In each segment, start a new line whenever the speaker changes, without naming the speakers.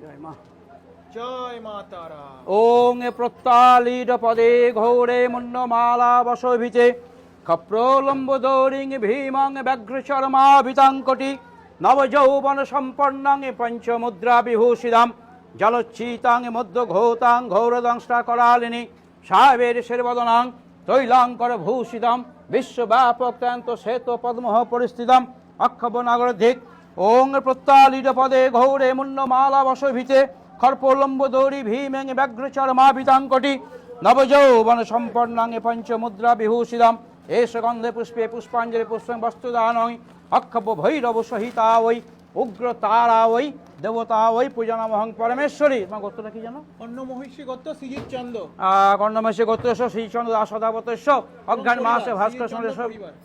জয় মা।
জয় মা তারা।
ওং প্রত্যালিত পদে ঘোরে মুন্নমালা বসভিতে ক্ষপ্রলম্বোদরিং ভীমং ব্যঘ্রচর্মাভিতাঙ্কটি নবযৌবন সম্পন্নং পঞ্চমুদ্রা বিভূষিতাম জলোচ্ছিতাং মধ্যঘোতাং ঘোরদংষ্টা করালিনী সাবের শেরবদনাং তৈলাঙ্কর ভূষিতাম বিশ্বব্যাপক ত্যান্ত শ্বেত পদ্মহ পরিস্থিতাম অক্ষব নাগরধিক। ওং প্রত্যালিত পদে ঘৌরে মুন্নমালা বসভিতে খর্পলম্বোদরি ভীমেং ব্যঘ্রচর্মাভিতাঙ্কটি নবযৌবন সম্পন্নাং পঞ্চমুদ্রা বিভূষিতাম এষ গন্ধে পুষ্পে পুষ্পাঞ্জলি পুষ্পং বস্তুদানং অক্ষব ভৈরব সহিতা ওই উগ্র তারা ওই দেবতা ওই পূজনামহং পরমেশ্বরী। তোমার গোত্রটা কি জানো?
অন্য মহিষী গোত্র শ্রীজিৎ চন্দ্র।
কর্ণমহিষী গোত্রস্য শ্রীচন্দ্র দাস সদাবতস্য অজ্ঞান মাসে ভাস্কর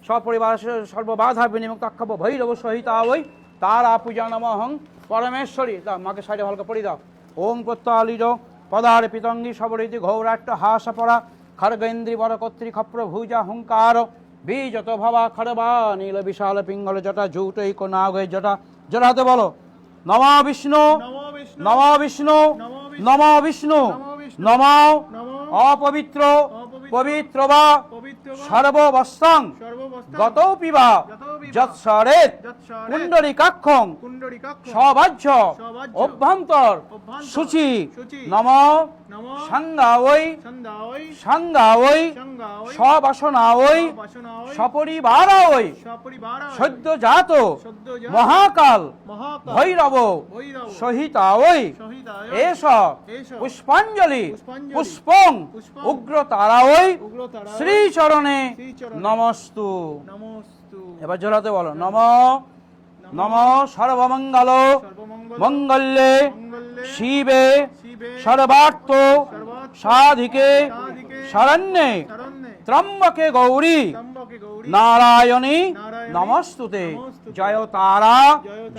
সপরিবার সর্ববাধা বিনিমুক্ত অক্ষব ভৈরব সহিতা ওই তারা পূজনামহং পরমেশ্বরী। দাও মাকে সাইডে ভালো করে পড়ি দাও। ওং প্রত্যালিত পদার পিতঙ্গি সবরীতি ঘৌরাট্ট হাস পরা খড়গেন্দ্রী বর কর্তৃ ক্ষপ্র ভুজা হুঙ্কার বীজত ভবা খড়বা নীল বিশাল পিঙ্গল জটা ঝুটৈক নাগ জটা জটাতে বলো নমা বিষ্ণু নমা বিষ্ণু নমা বিষ্ণু নমা অপবিত্র পবিত্র বা সর্ববস্তাং গতৌ পিবা যৎসরেত কুণ্ডরিকাক্ষং সবাহ্য অভ্যন্তর শুচি নম সাঙ্গাওই সাঙ্গাওই সবাসনাওই সপরিবারাওই সদ্যজাত মহাকাল ভৈরব সহিতাওই এষ পুষ্পাঞ্জলি পুষ্পং উগ্রতারাওই শ্রীচরণে নমস্তু। এবার জোরাতে বলো নম নম সর্বমঙ্গল মঙ্গলে শিবে সর্বার্থ সাধিকে শরণ্যে ত্রম্বকে গৌরী নারায়ণী নমস্তুতে। জয় তারা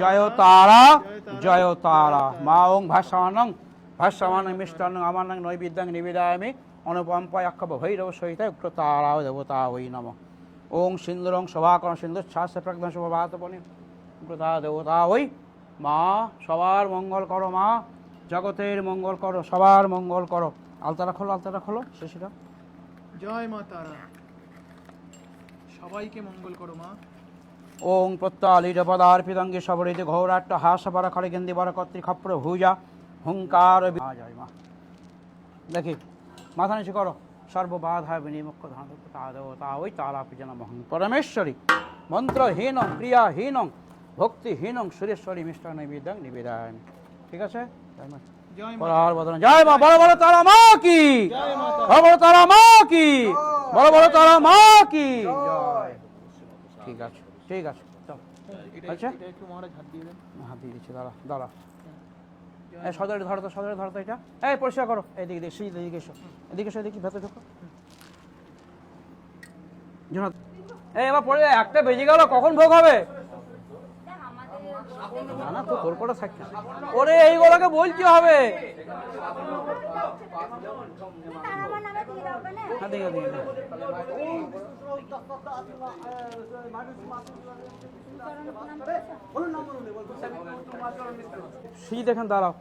জয় তারা জয় তারা। মা ওং ভাষ্যমানং ভাষ্যমানং মিষ্টান্নং আমানং নৈবেদ্যং নিবেদয়ামি অনুপম্পায় অক্ষব ভৈরব সহিত উগ্রতারা দেবতা ওই নম। ওং সিন্দুরং শোভাকরণ সিন্ধু শাস্ত্র প্রজ্ঞা শোভাতপনি উগ্রতা দেবতা ওই। মা সবার মঙ্গল করো, মা জগতের মঙ্গল করো, সবার মঙ্গল করো। আলতারা খোলো শেষিটা।
জয় মা তারা, সবাইকে মঙ্গল করো মা।
ওং প্রত্যালিত পদার্পিতঙ্গে সবরিত ঘৌরাট্ট হাস পরা খড়গেন্দি বর কর্তৃ ক্ষপ্র ভুজা হুঙ্কার। জয় মা। দেখি মাথা নিচু করো। সর্ববাধা বিনিমুক্ত ধান দেবতা ওই তারা পূজনামহং পরমেশ্বরী। মন্ত্রহীন ক্রিয়াহীন ভক্তিহীন সুরেশ্বরী মিষ্টান নৈবেদ্যং নিবেদয়ামি। ঠিক আছে? জয় মা। বড় বড় তারা মা কি, বড় বড় তারা মা কি, বড় বড় তারা মা কি জয়। ঠিক আছে ঠিক আছে। আচ্ছা হাত দিয়ে দিচ্ছি, দাঁড়া দাঁড়া। সদরে ধরো তো, সদরে ধরো তো এটা। এই পরিষ্কার করো, এইদিকে দেখি, এদিকে এসো, এদিকে এসো, এদিকে ভেতরে ঢোকো। এই এবার পড়ে একটা বেজে গেল, কখন ভোগ হবে? না না তো তোর করে থাকছে ওরে, এইগুলোকে বলতে হবে। দেখেন দাঁড়াও।